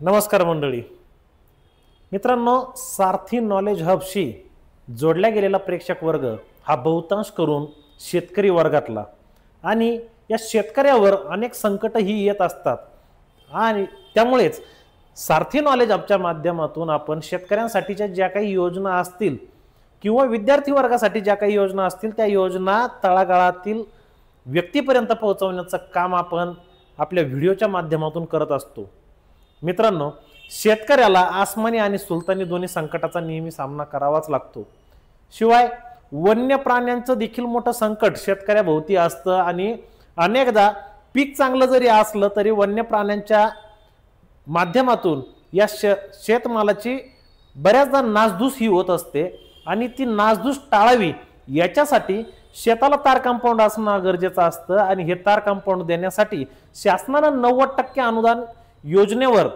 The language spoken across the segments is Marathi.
नमस्कार मंडळी मित्रांनो, सारथी नॉलेज हबशी जोडल्या गेलेला प्रेक्षक वर्ग हा बहुतांश करून शेतकरी वर्गातला आणि या शेतकऱ्यावर अनेक संकटही येत असतात आणि त्यामुळेच सारथी नॉलेज हबच्या माध्यमातून आपण शेतकऱ्यांसाठीच्या ज्या काही योजना असतील किंवा विद्यार्थी वर्गासाठी ज्या काही योजना असतील त्या योजना तळागाळातील व्यक्तीपर्यंत पोहोचवण्याचं काम आपण आपल्या व्हिडिओच्या माध्यमातून करत असतो। मित्रांनो, शेतकऱ्याला आसमानी आणि सुलतानी दोन्ही संकटाचा नेहमी सामना करावाच लागतो। शिवाय वन्य प्राण्यांचं देखील मोठं संकट शेतकऱ्याभोवती असतं आणि अनेकदा पीक चांगलं जरी असलं तरी वन्य प्राण्यांच्या माध्यमातून या शेतमालाची बऱ्याचदा नासधूस ही होत असते आणि ती नासधूस टाळावी याच्यासाठी शेताला तार कंपाऊंड असणं गरजेचं असतं आणि हे तार कंपाऊंड देण्यासाठी शासनानं 90% अनुदान योजनेवर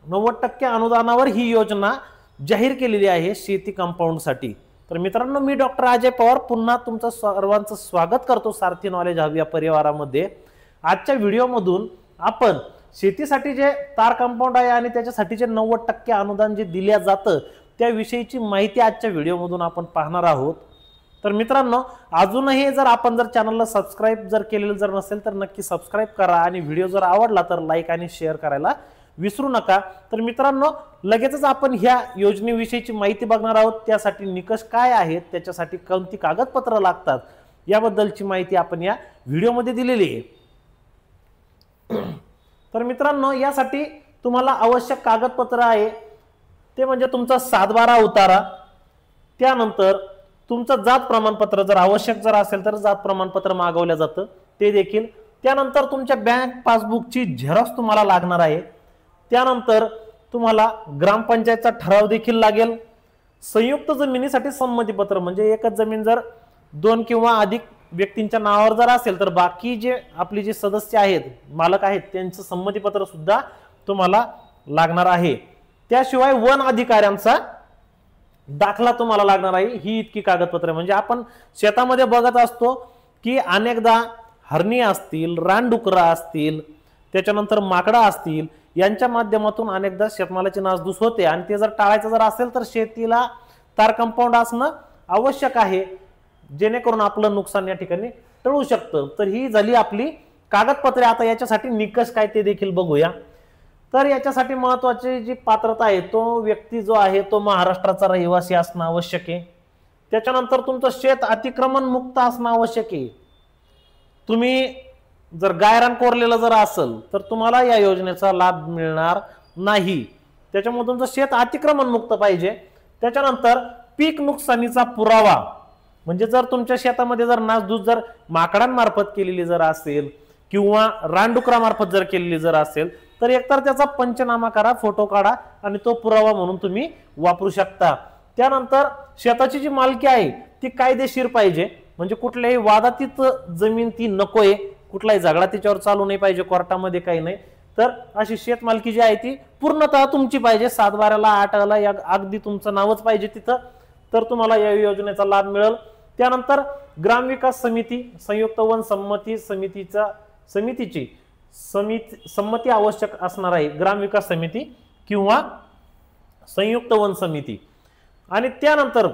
90% अनुदानावर ही योजना जाहीर केलेली आहे शेती कंपाऊंडसाठी। तर मित्रांनो, मी डॉक्टर अजय पवार पुन्हा तुमचं सर्वांचं स्वागत करतो सारथी नॉलेज हब या परिवारामध्ये। आजच्या व्हिडिओमधून आपण शेतीसाठी जे तार कंपाऊंड आहे आणि त्याच्यासाठीचे 90% अनुदान जे दिले जातं त्याविषयीची माहिती आजच्या व्हिडिओमधून आपण पाहणार आहोत। तर मित्रांनो, अजूनही जर आपण चॅनलला सबस्क्राइब जर केलेलं जर नसेल तर नक्की सबस्क्राइब करा आणि व्हिडिओ जर आवडला तर लाईक आणि शेअर करायला विसरू नका। तर मित्रांनो, लगेचच आपण ह्या योजनेविषयीची माहिती बघणार आहोत। त्यासाठी निकष काय आहेत, त्याच्यासाठी कोणती कागदपत्र लागतात याबद्दलची माहिती आपण या व्हिडिओमध्ये दिलेली आहे। तर मित्रांनो, यासाठी तुम्हाला आवश्यक कागदपत्र आहे ते म्हणजे तुमचा 7/12 उतारा, त्यानंतर तुमचं जात प्रमाणपत्र जर आवश्यक जर असेल तर जात प्रमाणपत्र मागवलं जातं ते देखील, त्यानंतर तुमच्या बँक पासबुकची झेरॉक्स तुम्हाला लागणार आहे, त्यानंतर तुम्हाला ग्रामपंचायतचा ठराव देखील लागेल, संयुक्त जमिनीसाठी संमतीपत्र म्हणजे एकच जमीन जर 2 किंवा अधिक व्यक्तींच्या नावावर जर असेल तर बाकी जे आपले जे सदस्य आहेत मालक आहेत त्यांचं संमतीपत्र सुद्धा तुम्हाला लागणार आहे। त्याशिवाय वन अधिकाऱ्यांचा दाखला तुम्हाला लागणार आहे। ही इतकी कागदपत्रे म्हणजे आपण शेतामध्ये बघत असतो की अनेकदा हरणी असतील, रानडुकरं असतील, त्याच्यानंतर माकडा असतील, यांच्या माध्यमातून अनेकदा शेतमालाची नासधूस होते आणि ते जर टाळायचं जर असेल तर शेतीला तार कंपाऊंड असणं आवश्यक आहे जेणेकरून आपलं नुकसान या ठिकाणी टळू शकतं। तर ही झाली आपली कागदपत्रे। आता याच्यासाठी निकष काय ते देखील बघूया। तर याच्यासाठी महत्त्वाची जी पात्रता आहे तो व्यक्ती जो आहे तो महाराष्ट्राचा रहिवासी असणं आवश्यक आहे। त्याच्यानंतर तुमचं शेत अतिक्रमण मुक्त असणं आवश्यक आहे। तुम्ही जर गायरान कोरलेलं जर असेल तर तुम्हाला या योजनेचा लाभ मिळणार नाही, त्याच्यामुळे तुमचं शेत अतिक्रमण मुक्त पाहिजे। त्याच्यानंतर पीक नुकसानीचा पुरावा म्हणजे जर तुमच्या शेतामध्ये जर नासधूस जर माकडांमार्फत केलेली जर असेल किंवा रानडुकरामार्फत जर केलेली जर असेल तर एकतर त्याचा पंचनामा करा, फोटो काढा आणि तो पुरावा म्हणून तुम्ही वापरू शकता। त्यानंतर शेताची जी मालकी आहे ती कायदेशीर पाहिजे म्हणजे कुठल्याही वादातीत जमीन ती नकोय, कुठलाही झगडा तिच्यावर चालू नाही पाहिजे, कोर्टामध्ये काही नाही। तर अशी शेत मालकी जी आहे ती पूर्णतः तुमची पाहिजे, 7/12ला 8ला अगदी तुमचं नावच पाहिजे तिथं, तर तुम्हाला या योजनेचा लाभ मिळेल। त्यानंतर ग्रामविकास समिती, संयुक्त वन संमती समितीची संमती आवश्यक असणार आहे, ग्रामविकास समिती किंवा संयुक्त वन समिती। आणि त्यानंतर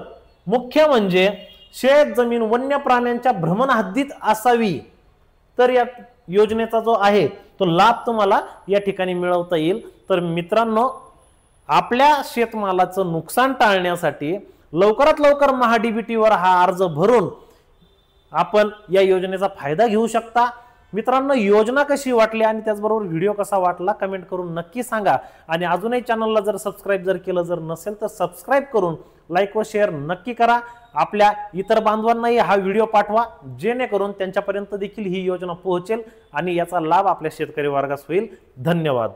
मुख्य म्हणजे शेत जमीन वन्य प्राण्यांच्या भ्रमण हद्दीत असावी तर या योजनेचा जो आहे तो लाभ तुम्हाला या ठिकाणी मिळवता येईल। तर मित्रांनो, आपल्या शेतमालाचं नुकसान टाळण्यासाठी लवकरात लवकर महाडीबीटी वर हा अर्ज भरून आपण या योजनेचा फायदा घेऊ शकता। मित्रांनो, योजना कशी वाटली आणि त्याचबरोबर व्हिडिओ कसा वाटला कमेंट करून नक्की सांगा आणि अजूनही चॅनलला जर सबस्क्राइब जर केलं जर नसेल तर सबस्क्राइब करून लाईक व शेअर नक्की करा। आपल्या इतर बांधवांनाही हा व्हिडिओ पाठवा जेणेकरून त्यांच्यापर्यंत देखील ही योजना पोहोचेल आणि याचा लाभ आपल्या शेतकरी वर्गास होईल। धन्यवाद।